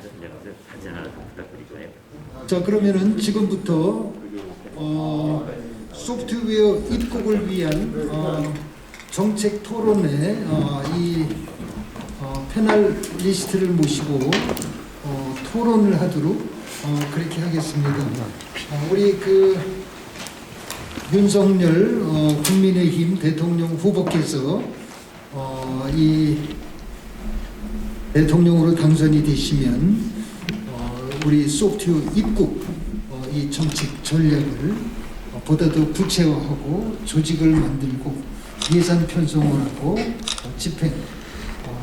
사진 하나 부탁드릴까요? 자, 그러면은 지금부터 소프트웨어 입국을 위한 정책 토론회 이 패널리스트를 모시고 토론을 하도록 그렇게 하겠습니다. 우리 윤석열 국민의힘 대통령 후보께서 이 대통령으로 당선이 되시면 우리 소프트웨어 입국 이 정책 전략을 보다 더 구체화하고 조직을 만들고 예산 편성을 하고 집행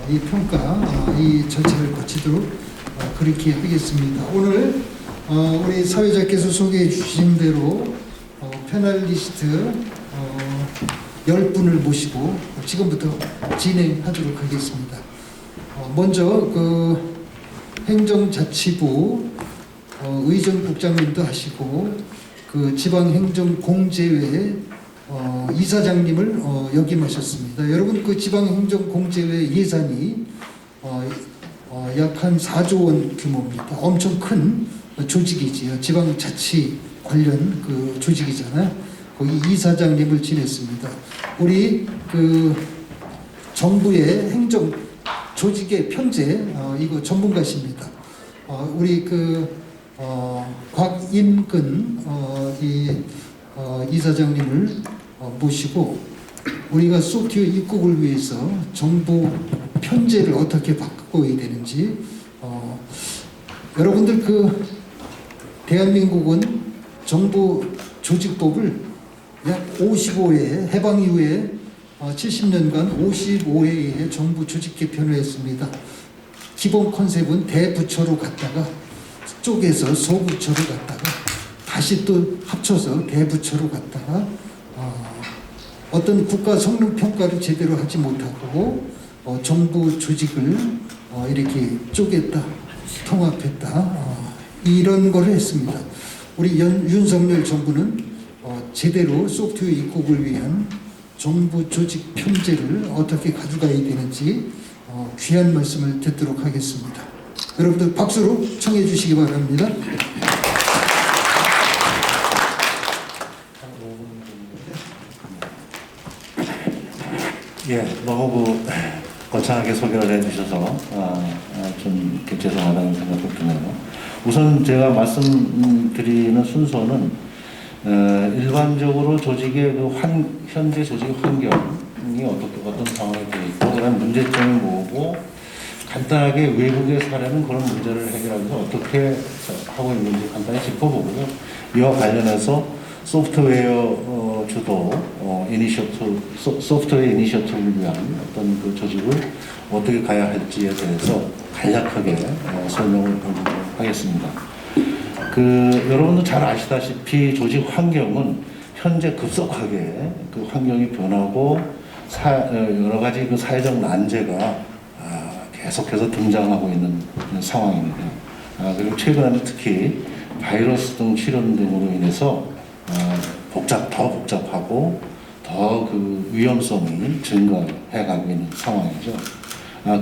이 평가 이 절차를 거치도록 그렇게 하겠습니다. 오늘 우리 사회자께서 소개해 주신 대로 패널리스트 10분을 모시고 지금부터 진행하도록 하겠습니다. 먼저 행정자치부 의정국장님도 하시고 지방행정공제회 이사장님을 역임하셨습니다. 여러분 지방행정공제회 예산이 약 한 4조 원 규모입니다. 엄청 큰 조직이지요. 지방자치 관련 조직이잖아요. 거기 이사장님을 지냈습니다. 우리 정부의 행정 조직의 편제 이거 전문가십니다. 우리 곽임근 이사장님을 모시고 우리가 소프트웨어 입국을 위해서 정부 편제를 어떻게 바꿔야 되는지 여러분들 대한민국은 정부 조직법을 약 55회 해방 이후에 70년간 55회의 정부 조직 개편을 했습니다. 기본 컨셉은 대부처로 갔다가 쪼개서 소부처로 갔다가 다시 또 합쳐서 대부처로 갔다가 어떤 국가 성능 평가를 제대로 하지 못하고 정부 조직을 이렇게 쪼갰다, 통합했다 이런 걸 했습니다. 우리 윤석열 정부는 제대로 소프트웨어 입국을 위한 정부 조직 편제를 어떻게 가져가야 되는지 귀한 말씀을 듣도록 하겠습니다. 여러분들 박수로 청해 주시기 바랍니다. 예, 너무 거창하게 소개를 해주셔서 좀 죄송하다는 생각도 드네요. 우선 제가 말씀드리는 순서는 일반적으로 조직의 현재 조직의 환경이 어떤 상황이 되어 있고 그다음 문제점이 뭐고 간단하게 외국의 사례는 그런 문제를 해결하기 위해서 어떻게 하고 있는지 간단히 짚어보고요. 이와 관련해서 소프트웨어 주도 소프트웨어 이니셔티브를 위한 어떤 조직을 어떻게 가야 할지에 대해서 간략하게 설명을 하겠습니다. 여러분도 잘 아시다시피 조직 환경은 현재 급속하게 환경이 변하고 여러 가지 사회적 난제가 계속해서 등장하고 있는 상황입니다. 그리고 최근에는 특히 바이러스 등 치료 등으로 인해서 더 복잡하고 더 위험성이 증가해가고 있는 상황이죠.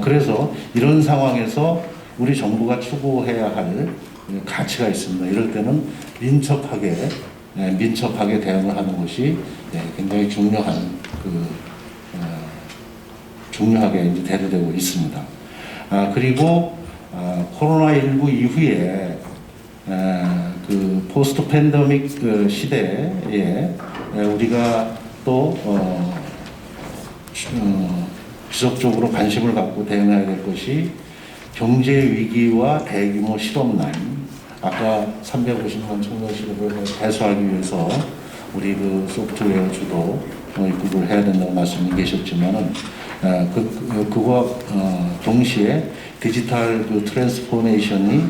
그래서 이런 상황에서 우리 정부가 추구해야 할 가치가 있습니다. 이럴 때는 민첩하게 대응을 하는 것이 굉장히 중요하게 이제 대두되고 있습니다. 그리고 코로나19 이후에 포스트 팬데믹 시대에 우리가 또 지속적으로 관심을 갖고 대응해야 될 것이 경제 위기와 대규모 실업난, 아까 350만 청년 실업을 해소하기 위해서 우리 소프트웨어 주도 입국을 해야 된다고 말씀이 계셨지만은 그와 동시에 디지털 트랜스포메이션이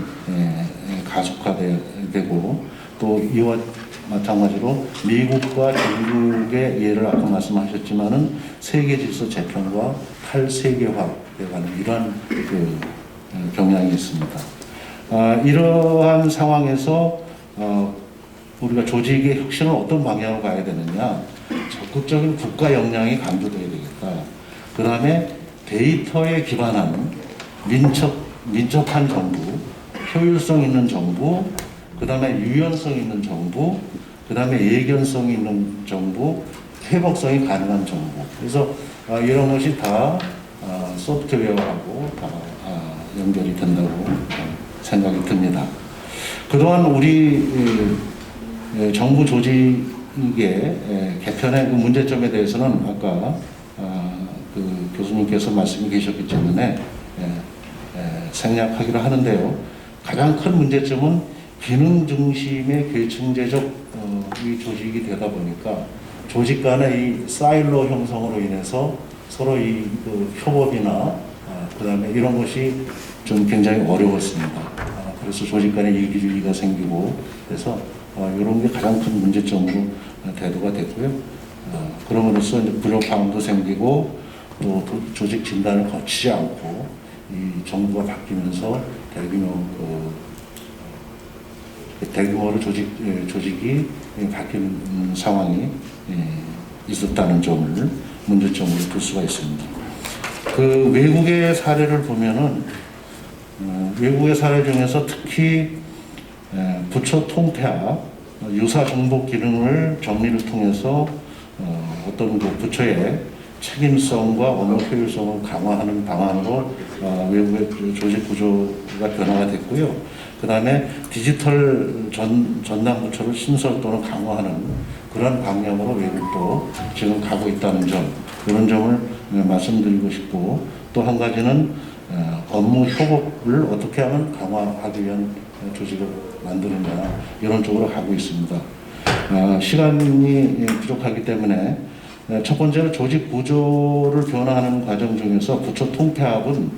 가속화되고 또 이와 마찬가지로 미국과 중국의 예를 아까 말씀하셨지만은 세계 질서 재편과 탈세계화에 관한 이러한 경향이 있습니다. 이러한 상황에서 우리가 조직의 혁신을 어떤 방향으로 가야 되느냐, 적극적인 국가 역량이 강조되어야 되겠다. 그 다음에 데이터에 기반한 민첩한 정부, 효율성 있는 정부, 그 다음에 유연성 있는 정부, 그 다음에 예견성 있는 정부, 회복성이 가능한 정부. 그래서 이런 것이 다 소프트웨어하고 다 연결이 된다고 생각이 듭니다. 그동안 우리 정부 조직의 개편의 그 문제점에 대해서는 아까 그 교수님께서 말씀이 계셨기 때문에 생략하기로 하는데요. 가장 큰 문제점은 기능 중심의 계층제적 이 조직이 되다 보니까 조직 간의 이 사일로 형성으로 인해서 서로 그 협업이나 그다음에 이런 것이 좀 굉장히 어려웠습니다. 그래서 조직 간의 이기주의가 생기고 그래서 이런 게 가장 큰 문제점으로 대두가 됐고요. 그럼으로써 이제 불협화음도 생기고 또 조직 진단을 거치지 않고 이 정부가 바뀌면서 대규모로 조직이 바뀌는 상황이 있었다는 점을 문제점으로 볼 수가 있습니다. 그 외국의 사례를 보면은 외국의 사례 중에서 특히 부처 통폐합, 유사 정보 기능을 정리를 통해서 어떤 그 부처의 책임성과 업무 효율성을 강화하는 방안으로 외국의 조직 구조가 변화가 됐고요. 그 다음에 디지털 전담 부처를 신설 또는 강화하는 그런 방향으로 외국도 지금 가고 있다는 점, 이런 점을 말씀드리고 싶고, 또 한 가지는 업무 협업을 어떻게 하면 강화하기 위한 조직을 만드느냐, 이런 쪽으로 가고 있습니다. 시간이 부족하기 때문에 첫 번째로 조직 구조를 변화하는 과정 중에서 부처 통폐합은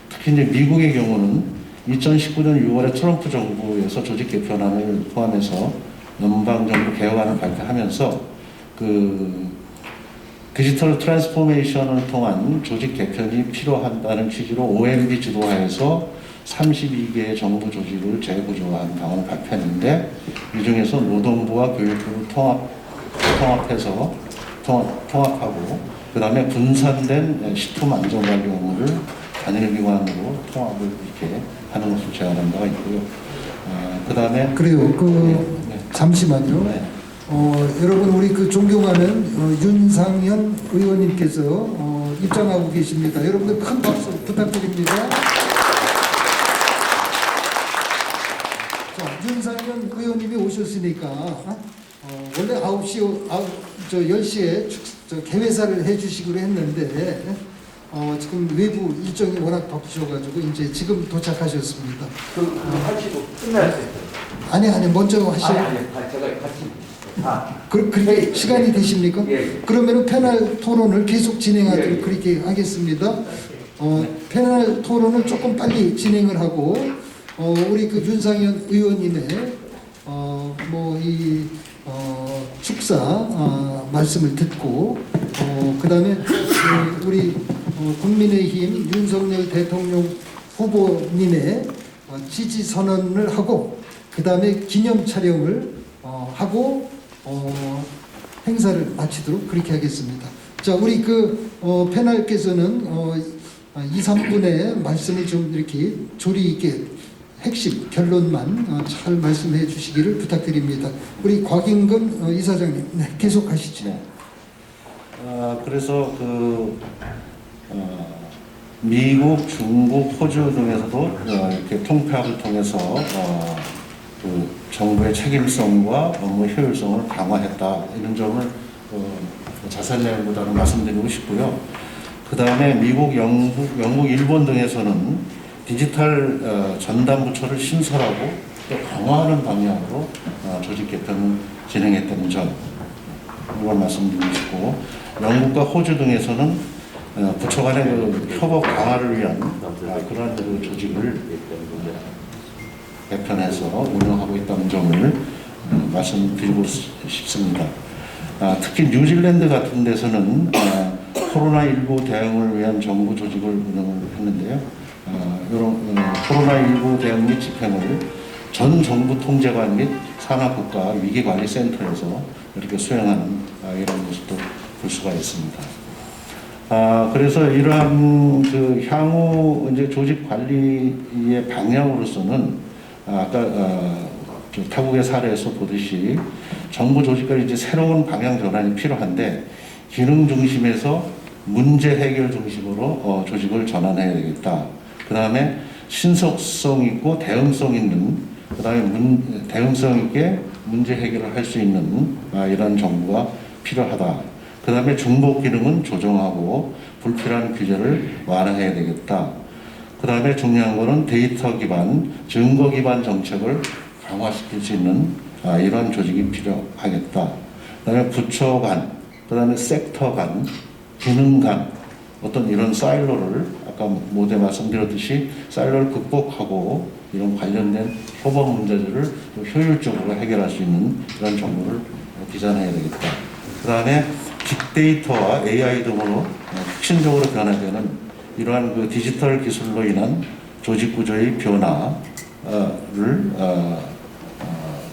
특히 이제 미국의 경우는 2019년 6월에 트럼프 정부에서 조직 개편안을 포함해서 연방정부 개혁안을 발표하면서 그 디지털 트랜스포메이션을 통한 조직 개편이 필요하다는 취지로 OMB 지도하에서 32개의 정부 조직을 재구조한 방안을 발표했는데, 이 중에서 노동부와 교육부를 통합하고 그 다음에 분산된 식품 안전관리 업무를 단일기관으로 통합을 이렇게 하는 것을 제안한 바가 있고요. 그 다음에 그래요. 잠시만요. 네. 여러분 우리 그 존경하는 윤상현 의원님께서 입장하고 계십니다. 여러분들 큰 박수 부탁드립니다. 자, 윤상현 의원님이 오셨으니까 원래 10시에 개회사를 해주시기로 했는데 지금 외부 일정이 워낙 바쁘셔가지고 이제 지금 도착하셨습니다. 하시고 끝났어요. 아니 먼저 하시고. 아니 제가 같이. 그렇게 시간이 되십니까? 예. 그러면 패널 토론을 계속 진행하도록 예. 그렇게 하겠습니다. 패널 토론을 조금 빨리 진행을 하고 우리 그 윤상현 의원님의 축사 말씀을 듣고 그다음에 우리 국민의힘 윤석열 대통령 후보님의 지지 선언을 하고 그다음에 기념 촬영을 하고 행사를 마치도록 그렇게 하겠습니다. 자, 우리 그 패널께서는 2, 3분의 말씀을 좀 이렇게 조리 있게 핵심 결론만 잘 말씀해 주시기를 부탁드립니다. 우리 곽인금 이사장님, 네, 계속하시죠. 네. 그래서 미국, 중국, 호주 등에서도 이렇게 통폐합을 통해서 그 정부의 책임성과 업무 효율성을 강화했다, 이런 점을 자세한 내용보다는 말씀드리고 싶고요. 그 다음에 미국, 영국, 일본 등에서는 디지털 전담 부처를 신설하고 또 강화하는 방향으로 조직 개편을 진행했다는 점, 이걸 말씀드리고 싶고, 영국과 호주 등에서는 부처 간의 그 협업 강화를 위한 그러한 그 조직을 개편해서 운영하고 있다는 점을 말씀드리고 싶습니다. 특히 뉴질랜드 같은 데서는 코로나19 대응을 위한 정부 조직을 운영을 했는데요. 이런 코로나19 대응 및 집행을 전 정부 통제관 및 산하국가 위기관리센터에서 이렇게 수행하는 이런 모습도 볼 수가 있습니다. 그래서 이러한 그 향후 이제 조직 관리의 방향으로서는 아까 타국의 사례에서 보듯이 정부 조직과 이제 새로운 방향 전환이 필요한데 기능 중심에서 문제 해결 중심으로 조직을 전환해야 되겠다. 그 다음에 신속성 있고 대응성 있는, 그 다음에 대응성 있게 문제 해결을 할 수 있는 이런 정부가 필요하다. 그 다음에 중복 기능은 조정하고 불필요한 규제를 완화해야 되겠다. 그 다음에 중요한 거는 데이터 기반, 증거 기반 정책을 강화시킬 수 있는 이런 조직이 필요하겠다. 그 다음에 부처 간, 그 다음에 섹터 간, 기능 간, 어떤 이런 사일로를 아까 모두 말씀드렸듯이 사일로를 극복하고 이런 관련된 협업 문제들을 좀 효율적으로 해결할 수 있는 그런 정보를 디자인해야 되겠다. 그 다음에 빅데이터와 AI 등으로 혁신적으로 변화되는 이러한 그 디지털 기술로 인한 조직 구조의 변화를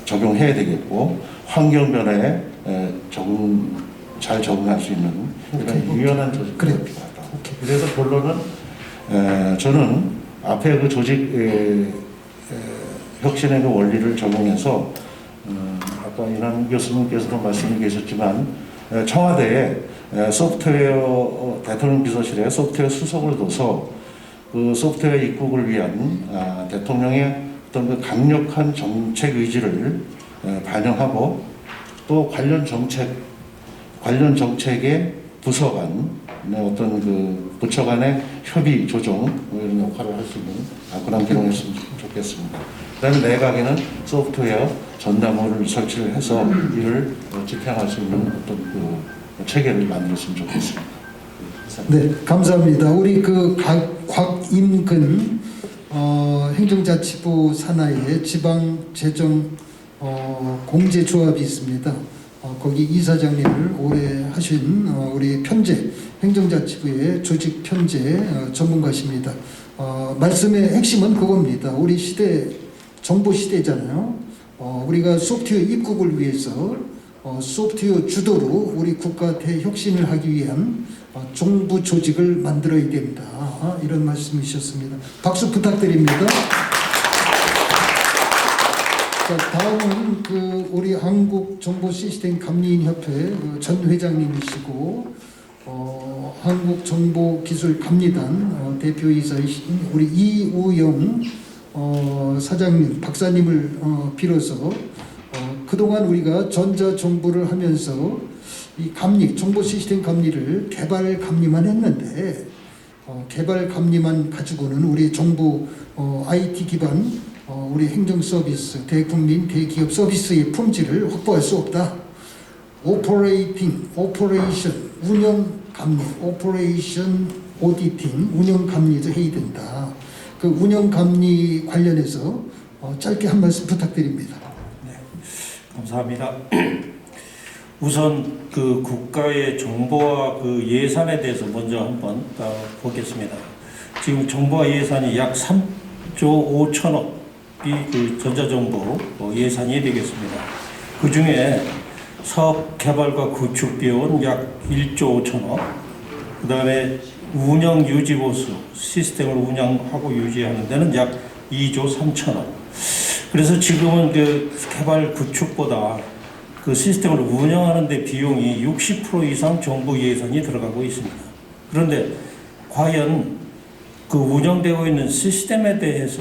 적용해야 되겠고 환경 변화에 잘 적응할 수 있는 이런 유연한 조직이 필요하다. 그래서 결론은 저는 앞에 그 조직 혁신의 그 원리를 적용해서 아까 이남 교수님께서도 말씀이 계셨지만 청와대에 소프트웨어 대통령 비서실에 소프트웨어 수석을 둬서 그 소프트웨어 입국을 위한 대통령의 어떤 그 강력한 정책 의지를 반영하고 또 관련 정책의 부서 간 어떤 그 부처 간의 협의 조정 이런 역할을 할 수 있는 그런 기능이었으면 좋겠습니다. 그다음에 내각에는 소프트웨어 전담원을 설치를 해서 이를 집행할 수 있는 어떤 그 체계를 만들었으면 좋겠습니다. 네, 감사합니다. 우리 그 곽임근 행정자치부 산하의 지방재정 공제조합이 있습니다. 거기 이사장님을 오래 하신 우리 편제 행정자치부의 조직 편제 전문가십니다. 말씀의 핵심은 그겁니다. 우리 시대 정보 시대잖아요. 우리가 소프트웨어 입국을 위해서 소프트웨어 주도로 우리 국가 대혁신을 하기 위한 정부 조직을 만들어야 된다. 이런 말씀이셨습니다. 박수 부탁드립니다. 자, 다음은 그 우리 한국정보시스템감리인협회 전 회장님이시고 한국정보기술감리단 대표이사이신 우리 이우영 사장님, 박사님을 빌어서 그동안 우리가 전자정부를 하면서 이 감리, 정보시스템 감리를 개발 감리만 했는데 개발 감리만 가지고는 우리 정부 IT 기반 우리 행정 서비스, 대국민, 대기업 서비스의 품질을 확보할 수 없다. 오퍼레이션, 운영 감리, 오퍼레이션 오디팅, 운영 감리도 해야 된다. 그 운영 감리 관련해서 짧게 한 말씀 부탁드립니다. 네, 감사합니다. 우선 그 국가의 정보와 그 예산에 대해서 먼저 한번 보겠습니다. 지금 정보와 예산이 약 3조 5천억이 그 전자정보 예산이 되겠습니다. 그 중에 사업 개발과 구축 비용은 약 1조 5천억, 그 다음에 운영 유지 보수 시스템을 운영하고 유지하는 데는 약 2조 3천억. 그래서 지금은 그 개발 구축보다 그 시스템을 운영하는 데 비용이 60% 이상 정부 예산이 들어가고 있습니다. 그런데 과연 그 운영되고 있는 시스템에 대해서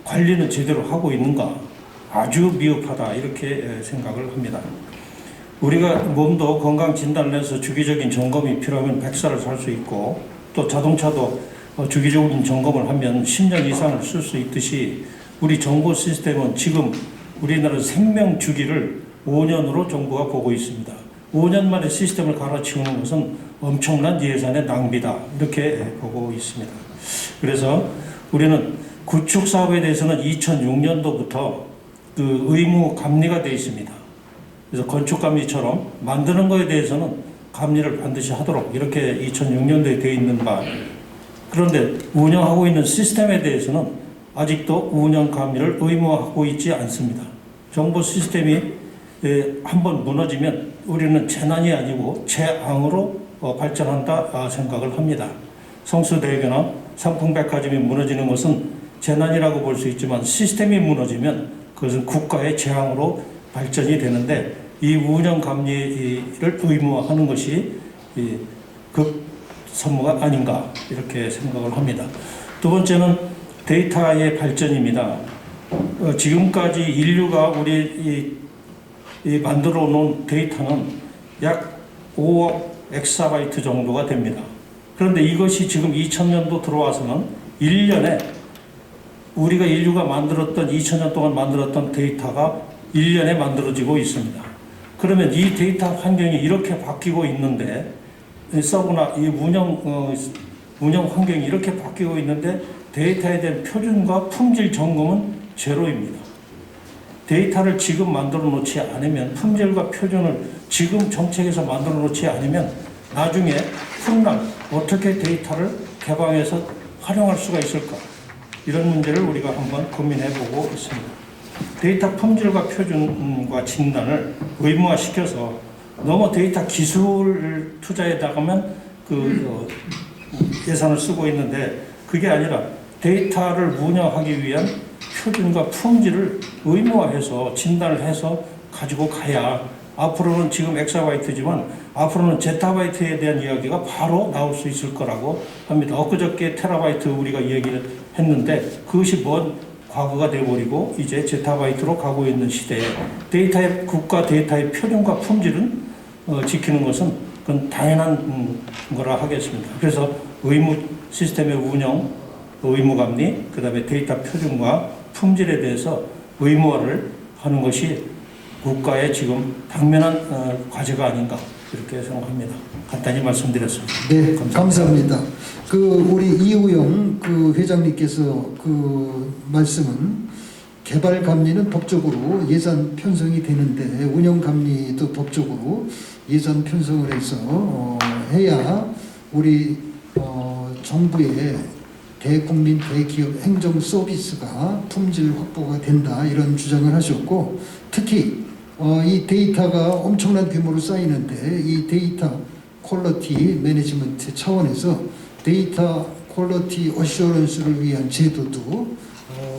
관리는 제대로 하고 있는가? 아주 미흡하다 이렇게 생각을 합니다. 우리가 몸도 건강 진단을 해서 주기적인 점검이 필요하면 100살을 살 수 있고 또 자동차도 주기적인 점검을 하면 10년 이상을 쓸 수 있듯이 우리 정보 시스템은 지금 우리나라 생명 주기를 5년으로 정부가 보고 있습니다. 5년 만에 시스템을 갈아치우는 것은 엄청난 예산의 낭비다 이렇게 보고 있습니다. 그래서 우리는 구축 사업에 대해서는 2006년도부터 그 의무 감리가 되어 있습니다. 그래서 건축 감리처럼 만드는 것에 대해서는 감리를 반드시 하도록 이렇게 2006년도에 되어 있는 바, 그런데 운영하고 있는 시스템에 대해서는 아직도 운영 감리를 의무화하고 있지 않습니다. 정보 시스템이 한번 무너지면 우리는 재난이 아니고 재앙으로 발전한다 생각을 합니다. 성수대교나 삼풍백화점이 무너지는 것은 재난이라고 볼 수 있지만 시스템이 무너지면 그것은 국가의 재앙으로 발전이 되는데 이 운영 감리를 의무화하는 것이 그 선무가 아닌가 이렇게 생각을 합니다. 두 번째는 데이터의 발전입니다. 지금까지 인류가 우리 만들어 놓은 데이터는 약 5억 엑사바이트 정도가 됩니다. 그런데 이것이 지금 2000년도 들어와서는 1년에 우리가 인류가 만들었던 2000년 동안 만들었던 데이터가 1년에 만들어지고 있습니다. 그러면 이 데이터 환경이 이렇게 바뀌고 있는데 서브나 이 운영 환경이 이렇게 바뀌고 있는데 데이터에 대한 표준과 품질 점검은 제로입니다. 데이터를 지금 만들어 놓지 않으면 품질과 표준을 지금 정책에서 만들어 놓지 않으면 나중에 훗날 어떻게 데이터를 개방해서 활용할 수가 있을까? 이런 문제를 우리가 한번 고민해 보고 있습니다. 데이터 품질과 표준과 진단을 의무화시켜서 너무 데이터 기술 투자에 나가면 예산을 쓰고 있는데 그게 아니라 데이터를 운영하기 위한 표준과 품질을 의무화해서 진단을 해서 가지고 가야 앞으로는 지금 엑사바이트지만 앞으로는 제타바이트에 대한 이야기가 바로 나올 수 있을 거라고 합니다. 엊그저께 테라바이트 우리가 얘기를 했는데 그것이 먼 과거가 되어버리고 이제 제타바이트로 가고 있는 시대에 국가 데이터의 표준과 품질은 지키는 것은 그건 당연한 거라 하겠습니다. 그래서 의무 시스템의 운영, 의무감리, 그 다음에 데이터 표준과 품질에 대해서 의무화를 하는 것이 국가의 지금 당면한 과제가 아닌가 이렇게 생각합니다. 간단히 말씀드렸습니다. 네, 감사합니다. 우리 이우영 회장님께서 말씀은 개발 감리는 법적으로 예산 편성이 되는데 운영 감리도 법적으로 예산 편성을 해서 해야 우리 정부의 대국민 대기업 행정 서비스가 품질 확보가 된다 이런 주장을 하셨고 특히 이 데이터가 엄청난 규모로 쌓이는데 이 데이터 퀄리티 매니지먼트 차원에서 데이터 퀄리티 어슈런스를 위한 제도도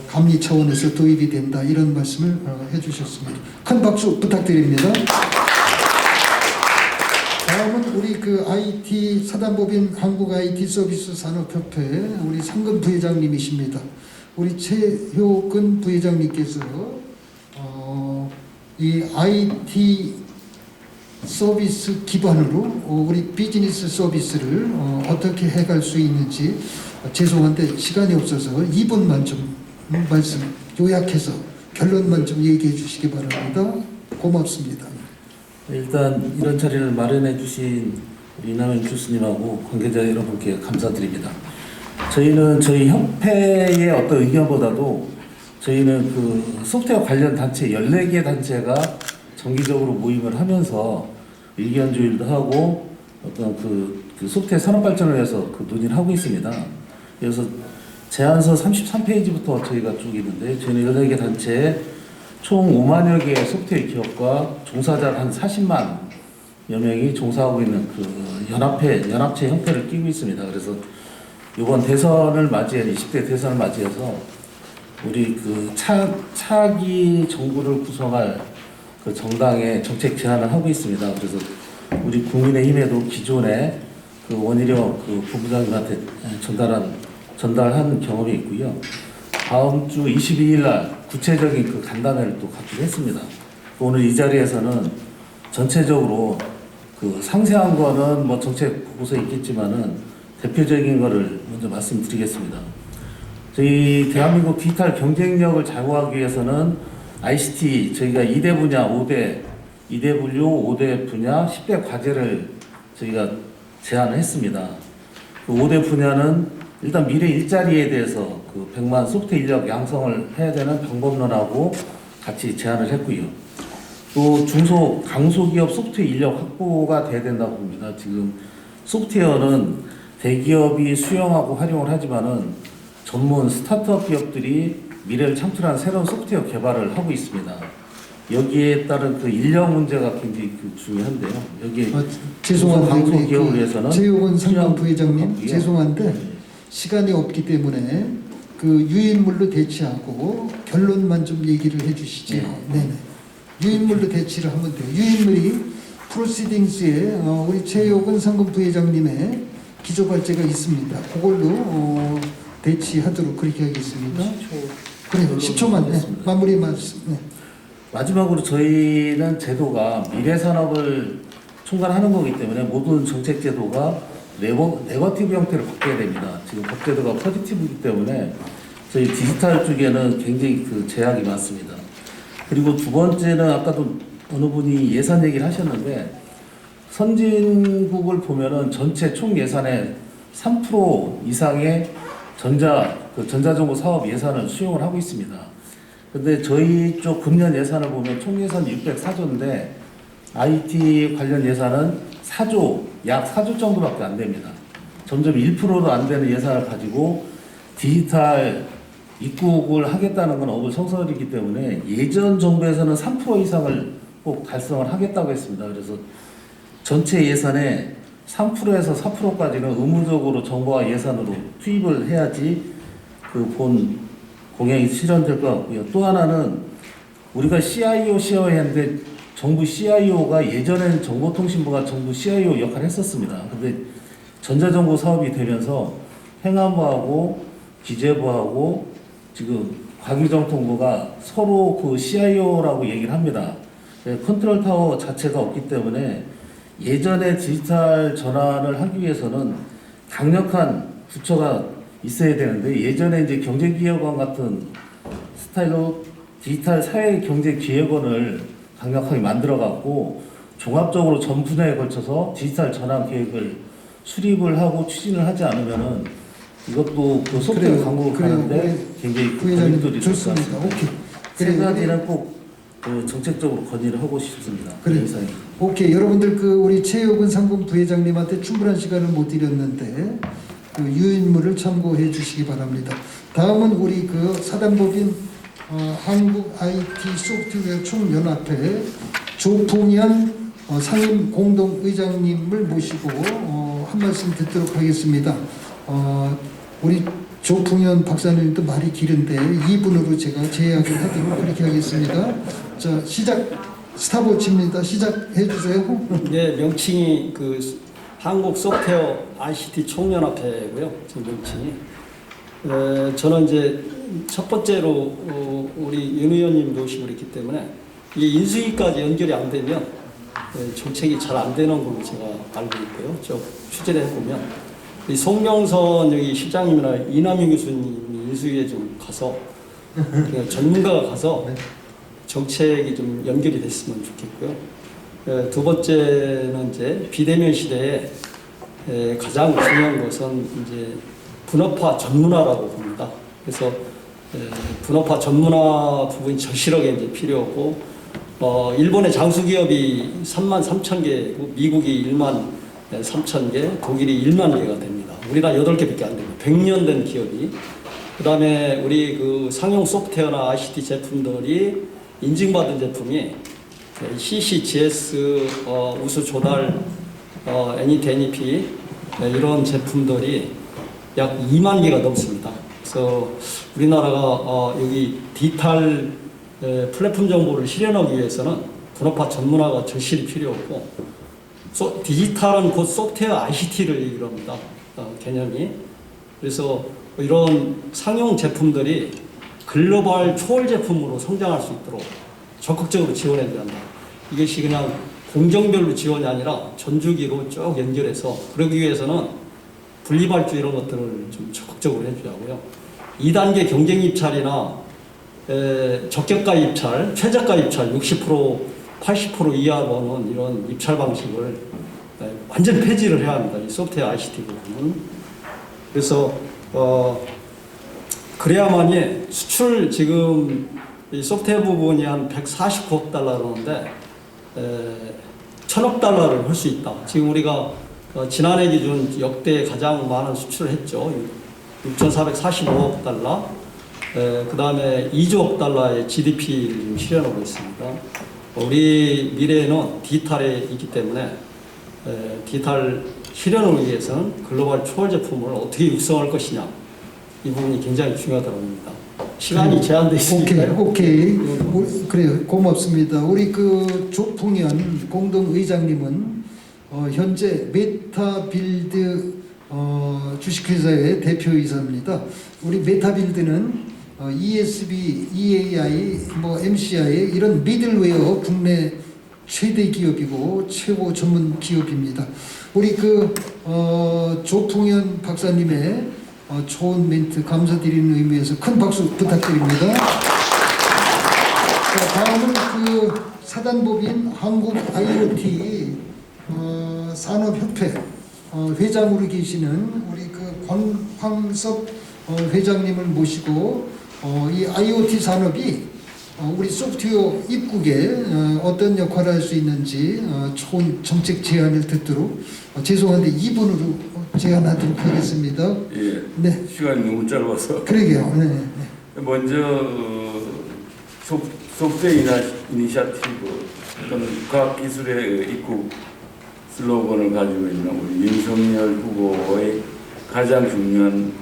감리 차원에서 도입이 된다 이런 말씀을 해주셨습니다. 큰 박수 부탁드립니다. 다음은 우리 IT 사단법인 한국 IT 서비스 산업협회 우리 상근 부회장님이십니다. 우리 최효근 부회장님께서 이 IT 서비스 기반으로 우리 비즈니스 서비스를 어떻게 해갈 수 있는지 죄송한데 시간이 없어서 2분만 좀 말씀 요약해서 결론만 좀 얘기해 주시기 바랍니다. 고맙습니다. 일단 이런 자리를 마련해 주신 이남현 교수님하고 관계자 여러분께 감사드립니다. 저희는 저희 협회의 어떤 의견보다도 저희는 소프트웨어 관련 단체 14개 단체가 정기적으로 모임을 하면서 의견 조율도 하고 어떤 소프트웨어 산업 발전을 위해서 논의를 하고 있습니다. 그래서 제안서 33페이지부터 저희가 쭉 있는데 저희는 14개 단체에 총 5만여 개의 소프트웨어 기업과 종사자 한 40만여 명이 종사하고 있는 연합체 형태를 띄고 있습니다. 그래서 이번 대선을 맞이해 20대 대선을 맞이해서 우리 차기 정부를 구성할 정당의 정책 제안을 하고 있습니다. 그래서 우리 국민의힘에도 기존에 원희룡 본부장님한테 전달한 경험이 있고요. 다음 주 22일 날 구체적인 간담회를 또 갖기로 했습니다. 오늘 이 자리에서는 전체적으로 상세한 거는 정책 보고서에 있겠지만은 대표적인 거를 먼저 말씀드리겠습니다. 저희 대한민국 디지털 경쟁력을 좌우하기 위해서는 ICT 저희가 2대 분야, 2대 분류, 5대 분야, 10대 과제를 저희가 제안을 했습니다. 5대 분야는 일단 미래 일자리에 대해서 100만 소프트웨어 인력 양성을 해야 되는 방법론하고 같이 제안을 했고요. 또 중소, 강소기업 소프트웨어 인력 확보가 돼야 된다고 봅니다. 지금 소프트웨어는 대기업이 수용하고 활용을 하지만은 전문 스타트업 기업들이 미래를 창출하는 새로운 소프트웨어 개발을 하고 있습니다. 여기에 따른 인력 문제가 굉장히 중요한데요. 여기 죄송한데 강소기업을 위해서는 최효근 상근 부회장님 죄송한데 시간이 없기 때문에 그 유인물로 대치하고 결론만 좀 얘기를 해주시죠. 네네. 유인물로 대치를 하면 돼요. 유인물이 프로시딩스에 우리 최효근 상금 부회장님의 기조발제가 있습니다. 그걸로 대치하도록 그렇게 하겠습니다. 그래요. 10초만 마무리 말씀. 네. 마지막으로 저희는 제도가 미래 산업을 총괄하는 거기 때문에 모든 정책 제도가 네거티브 형태를 바뀌어야 됩니다. 지금 법제도가 포지티브이기 때문에 저희 디지털 쪽에는 굉장히 그 제약이 많습니다. 그리고 두 번째는 아까도 어느 분이 예산 얘기를 하셨는데 선진국을 보면은 전체 총 예산의 3% 이상의 전자정보 사업 예산을 수용을 하고 있습니다. 근데 저희 쪽 금년 예산을 보면 총 예산 604조인데 IT 관련 예산은 4조, 약 4조 정도밖에 안 됩니다. 점점 1%도 안 되는 예산을 가지고 디지털 입국을 하겠다는 건 어불성설이기 때문에 예전 정부에서는 3% 이상을 꼭 달성을 하겠다고 했습니다. 그래서 전체 예산의 3%에서 4%까지는 의무적으로 정부와 예산으로 투입을 해야지 그 본 공약이 실현될 것 같고요. 또 하나는 우리가 CIO 했는데 정부 CIO가 예전에는 정보통신부가 정부 CIO 역할을 했었습니다. 근데 전자정보 사업이 되면서 행안부하고 기재부하고 지금 과기정통부가 서로 그 CIO라고 얘기를 합니다. 컨트롤 타워 자체가 없기 때문에 예전에 디지털 전환을 하기 위해서는 강력한 부처가 있어야 되는데 예전에 이제 경제기획원 같은 스타일로 디지털 사회경제기획원을 강력하게 만들어갖고 종합적으로 전 분야에 걸쳐서 디지털 전환 계획을 수립을 하고 추진을 하지 않으면은 이것도 그 소프트웨어 광고 가는데 굉장히 부회장님 좋습니다. 오케이. 세 가지는 꼭 그 정책적으로 건의를 하고 싶습니다. 그래. 오케이. 여러분들 그 우리 최효근 상금 부회장님한테 충분한 시간을 못 드렸는데 그 유인물을 참고해 주시기 바랍니다. 다음은 우리 그 사단법인 한국 IT 소프트웨어 총연합회 조풍현 상임 공동의장님을 모시고 한 말씀 듣도록 하겠습니다. 우리 조풍현 박사님도 말이 길은데 2분으로 제가 제약을 하도록 그렇게 하겠습니다. 자, 스탑워치입니다. 시작해 주세요. 네, 명칭이 그 한국 소프트웨어 ICT 총연합회고요. 지금 명칭이. 저는 이제 첫 번째로 우리 윤 의원님 모시고 있기 때문에 이게 인수위까지 연결이 안 되면 정책이 잘 안 되는 걸로 제가 알고 있고요. 저 취재를 해보면 이 송명선 여기 실장님이나 이남희 교수님이 인수위에 좀 가서 전문가가 가서 정책이 좀 연결이 됐으면 좋겠고요. 두 번째는 이제 비대면 시대에 가장 중요한 것은 이제 분업화 전문화라고 봅니다. 그래서 분업화 전문화 부분이 절실하게 이제 필요하고 일본의 장수 기업이 33,000개, 미국이 13,000개, 독일이 1만 개가 됩니다. 우리나라 8개밖에 안 됩니다. 100년 된 기업이. 그 다음에 우리 그 상용 소프트웨어나 ICT 제품들이 인증받은 제품이 CCGS, 우수 조달, NET 이런 제품들이 약 2만 개가 넘습니다. 그래서 우리나라가 여기 디지털 플랫폼 정보를 실현하기 위해서는 분업화 전문화가 절실히 필요하고 디지털은 곧 소프트웨어 ICT를 얘기를 합니다. 개념이. 그래서 이런 상용 제품들이 글로벌 초월 제품으로 성장할 수 있도록 적극적으로 지원해야 한다. 이것이 그냥 공정별로 지원이 아니라 전주기로 쭉 연결해서 그러기 위해서는 분리발주 이런 것들을 좀 적극적으로 해줘야 하고요. 2단계 경쟁 입찰이나 적격가 입찰, 최저가 입찰 60%, 80% 이하로는 이런 입찰 방식을 완전 폐지를 해야 합니다. 이 소프트웨어 ICT 부분은. 그래서 그래야만이 수출 지금 이 소프트웨어 부분이 한 149억 달러라는데 1,000억 달러를 할 수 있다. 지금 우리가 지난해 기준 역대 가장 많은 수출을 했죠. 6,445억 달러. 그 다음에 2조억 달러의 GDP를 실현하고 있습니다. 우리 미래에는 디지털에 있기 때문에 디지털 실현을 위해서는 글로벌 초월 제품을 어떻게 육성할 것이냐. 이 부분이 굉장히 중요하다고 봅니다. 시간이 제한되어 있으니까요. 오케이. 그래요. 고맙습니다. 우리 그 조풍현 공동의장님은 현재 메타빌드 주식회사의 대표이사입니다. 우리 메타빌드는 ESB, EAI, 뭐 MCI 이런 미들웨어 국내 최대 기업이고 최고 전문 기업입니다. 우리 그 조풍현 박사님의 좋은 멘트 감사드리는 의미에서 큰 박수 부탁드립니다. 자, 다음은 그 사단법인 한국 IoT 산업협회 회장으로 계시는 우리 그 권황섭 회장님을 모시고 이 IoT 산업이 우리 소프트웨어 입국에 어떤 역할을 할 수 있는지 좋은 정책 제안을 듣도록 죄송한데 2분으로 제안하도록 하겠습니다. 예. 네. 시간이 너무 짧아서. 그러게요. 네. 먼저 소프트웨어 이니셔티브 또는 과학기술의 입국 슬로건을 가지고 있는 우리 윤석열 후보의 가장 중요한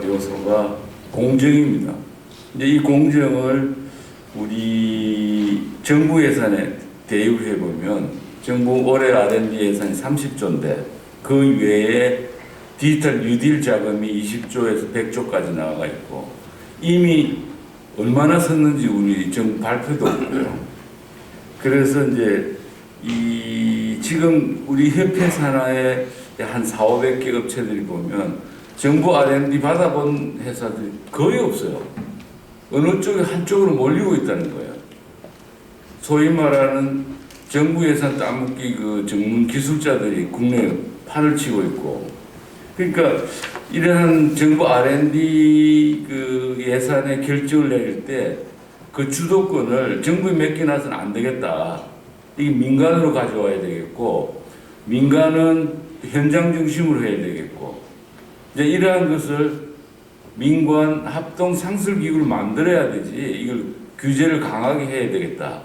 요소가 공정입니다. 이제 이 공정을 우리 정부 예산에 대입해 보면 정부 올해 R&D 예산이 30조인데 그 외에 디지털 뉴딜 자금이 20조에서 100조까지 나와 있고 이미 얼마나 썼는지 우리 정부 발표도 없고요. 그래서 이제 지금 우리 협회 산하에 한 4,500개 업체들이 보면 정부 R&D 받아본 회사들이 거의 없어요. 어느 쪽에 한쪽으로 몰리고 있다는 거예요. 소위 말하는 정부 예산 따먹기 그 전문 기술자들이 국내에 판을 치고 있고, 그러니까 이러한 정부 R&D 그 예산의 결정을 내릴 때 그 주도권을 정부에 맡겨놔서는 안 되겠다. 이게 민간으로 가져와야 되겠고, 민간은 현장 중심으로 해야 되겠고, 이제 이러한 것을 민관 합동 상설 기구를 만들어야 되지. 이걸 규제를 강하게 해야 되겠다.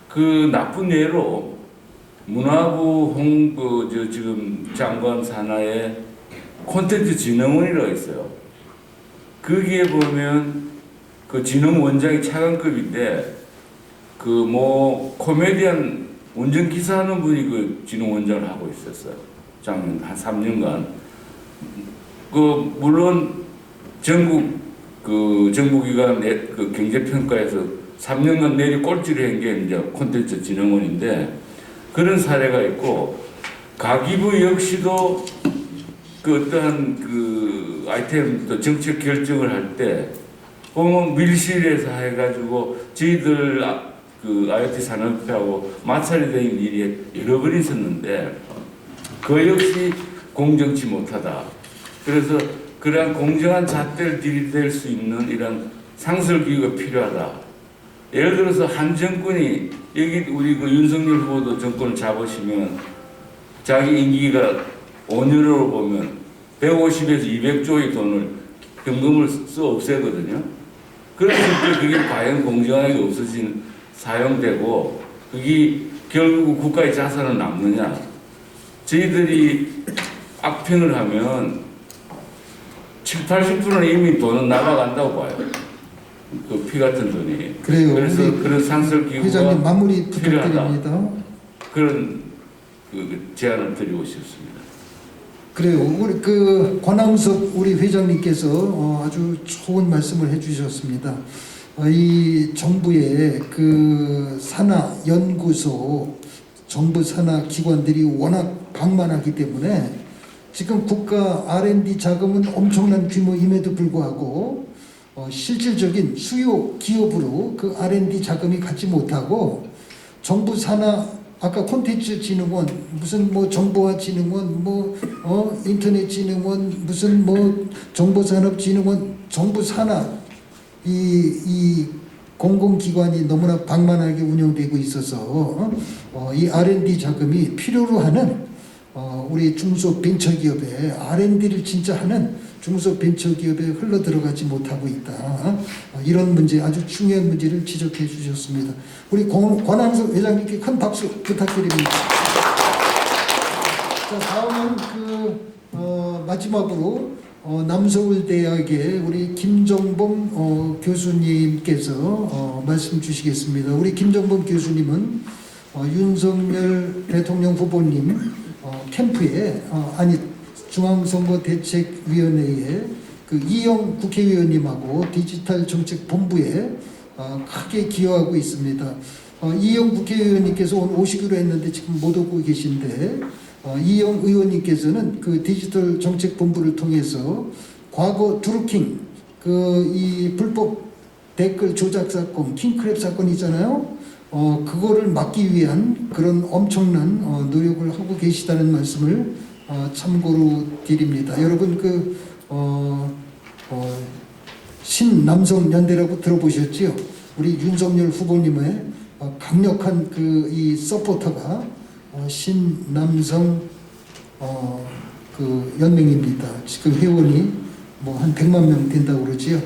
그 나쁜 예로 문화부 지금 장관 산하에 콘텐츠 진흥원이라고 있어요. 거기에 보면 그 진흥원장이 차관급인데 그 뭐 코미디언 운전 기사 하는 분이 그 진흥원장을 하고 있었어요. 작년 한 3년간. 그 물론 전국 그 정부기관 그 경제평가에서 3년간 내리 꼴찌를 한 게 이제 콘텐츠 진흥원인데 그런 사례가 있고, 가기부 역시도 그 어떠한 그 아이템 또 정책 결정을 할 때 보면 밀실에서 해가지고 저희들 그 IoT 산업협회하고 마찰이 된 일이 여러 번 있었는데 그 역시 공정치 못하다. 그래서 그러한 공정한 잣대를 들이댈 수 있는 이런 상설기구가 필요하다. 예를 들어서 한 정권이 여기 우리 그 윤석열 후보도 정권을 잡으시면 자기 임기가 5년으로 보면 150에서 200조의 돈을 현금을 써 없애거든요. 그랬을 때 그게 과연 공정하게 사용되고 그게 결국 국가의 자산은 남느냐. 저희들이 악평을 하면 70~80%는 이미 돈은 날아간다고 봐요. 그 피 같은 돈이. 그래요. 그래서 그런 상설 기구가 회장님 마무리 필요하다. 부탁드립니다. 그런 그 제안을 드리고 싶습니다. 그래요. 우리 그 권항섭 우리 회장님께서 아주 좋은 말씀을 해주셨습니다. 이 정부의 그 산하 연구소, 정부 산하 기관들이 워낙 방만하기 때문에 지금 국가 R&D 자금은 엄청난 규모임에도 불구하고 실질적인 수요 기업으로 그 R&D 자금이 갖지 못하고 정부 산하 아까 콘텐츠 진흥원 무슨 뭐 정보화진흥원 뭐 인터넷진흥원 무슨 뭐 정보산업진흥원 정부 산하 이 공공기관이 너무나 방만하게 운영되고 있어서 이 R&D 자금이 필요로 하는 우리 중소벤처기업에 R&D를 진짜 하는 중소벤처기업에 흘러들어가지 못하고 있다. 이런 문제, 아주 중요한 문제를 지적해 주셨습니다. 우리 권항섭 회장님께 큰 박수 부탁드립니다. 자, 다음은 마지막으로 남서울대학의 우리 김정범 교수님께서 말씀 주시겠습니다. 우리 김정범 교수님은 윤석열 대통령 후보님 캠프에 중앙선거대책위원회에 그 이영 국회의원님하고 디지털 정책본부에 크게 기여하고 있습니다. 이영 국회의원님께서 오늘 오시기로 했는데 지금 못 오고 계신데 이영 의원님께서는 그 디지털 정책본부를 통해서 과거 드루킹 이 불법 댓글 조작 사건 킹크랩 사건 있잖아요. 그거를 막기 위한 그런 엄청난 노력을 하고 계시다는 말씀을 참고로 드립니다. 여러분 신남성연대라고 들어보셨지요? 우리 윤석열 후보님의 강력한 이 서포터가 신남성 연맹입니다. 지금 회원이 뭐 한 100만 명 된다고 그러지요.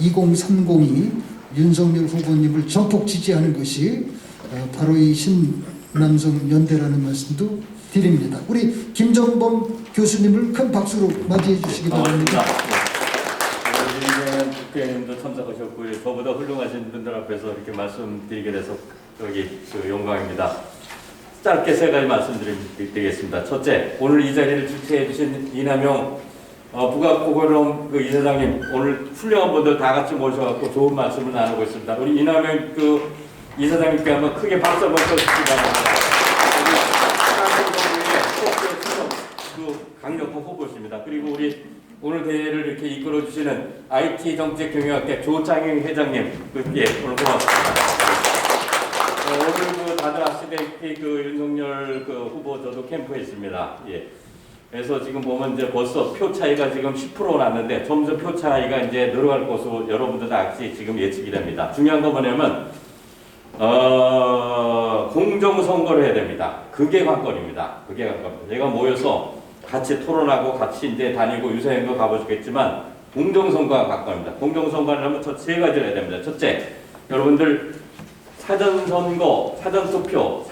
2030이 윤석열 후보님을 전폭 지지하는 것이 바로 이 신남성 연대라는 말씀도 드립니다. 우리 김정범 교수님을 큰 박수로 맞이해 주시기 바랍니다. 윤석열 국회의원님도 참석하셨고 저보다 훌륭하신 분들 앞에서 이렇게 말씀드리게 돼서 영광입니다. 짧게 세 가지 말씀드리겠습니다. 첫째, 오늘 이 자리를 주최해 주신 이남용 북악보건원 이사장님, 오늘 훌륭한 분들 다 같이 모셔갖고 좋은 말씀을 나누고 있습니다. 우리 이남용 이사장님께 한번 크게 박수 한번 쳐주시기 바랍니다. 강력한 후보십니다. 그리고 우리 오늘 대회를 이렇게 이끌어 주시는 IT정책경영학회 조창영 회장님, 오늘 고맙습니다. 오늘 다들 아시다시피 윤석열 후보 저도 캠프에 있습니다. 예. 그래서 지금 보면 이제 벌써 표 차이가 지금 10% 났는데 점점 표 차이가 이제 늘어갈 것으로 여러분들 다 같이 지금 예측이 됩니다. 중요한 건 뭐냐면 공정선거를 해야 됩니다. 그게 관건입니다. 그게 관건입니다. 제가 모여서 같이 토론하고 같이 이제 다니고 유세행도 가보시겠지만 공정선거가 관건입니다. 공정선거를 하면 세 가지를 해야 됩니다. 첫째, 여러분들 사전선거, 사전투표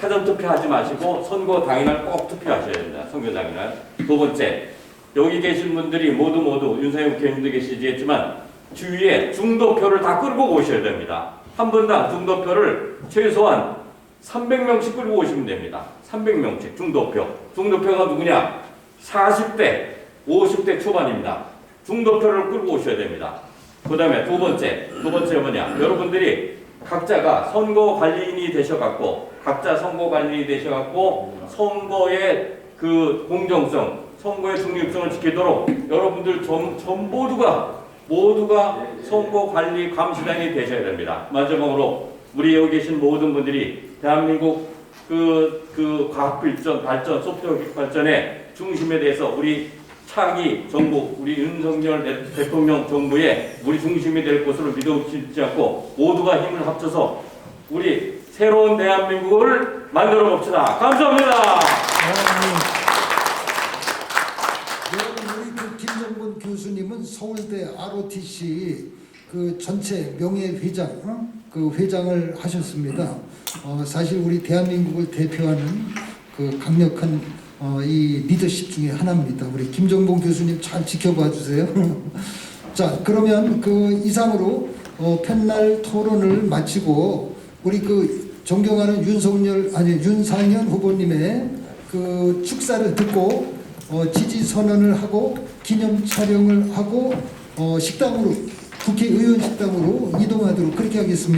하지 마시고 선거 당일날 꼭 투표하셔야 됩니다. 선거 당일날. 두 번째, 여기 계신 분들이 모두 윤석열 국회의원님도 계시지만 주위에 중도표를 다 끌고 오셔야 됩니다. 한 분당 중도표를 최소한 300명씩 끌고 오시면 됩니다. 300명씩 중도표. 중도표가 누구냐? 40대, 50대 초반입니다. 중도표를 끌고 오셔야 됩니다. 그 다음에 두 번째 뭐냐? 여러분들이 각자가 선거관리인이 되셔갖고 선거의 공정성, 선거의 중립성을 지키도록 여러분들 모두가 선거관리 감시단이 되셔야 됩니다. 마지막으로 우리 여기 계신 모든 분들이 대한민국 과학 발전, 소프트웨어 발전의 중심에 대해서 우리 차기 정부, 우리 윤석열 대통령 정부의 우리 중심이 될 것으로 믿어지지 않고 모두가 힘을 합쳐서 우리 새로운 대한민국을 만들어 봅시다. 감사합니다. 우리 김정범 교수님은 서울대 ROTC 전체 명예회장, 회장을 하셨습니다. 사실 우리 대한민국을 대표하는 강력한 이 리더십 중에 하나입니다. 우리 김정범 교수님 잘 지켜봐 주세요. 자, 그러면 이상으로 펜날 토론을 마치고 우리 존경하는 윤상현 후보님의 축사를 듣고 지지 선언을 하고 기념 촬영을 하고 국회의원 식당으로 이동하도록 그렇게 하겠습니다.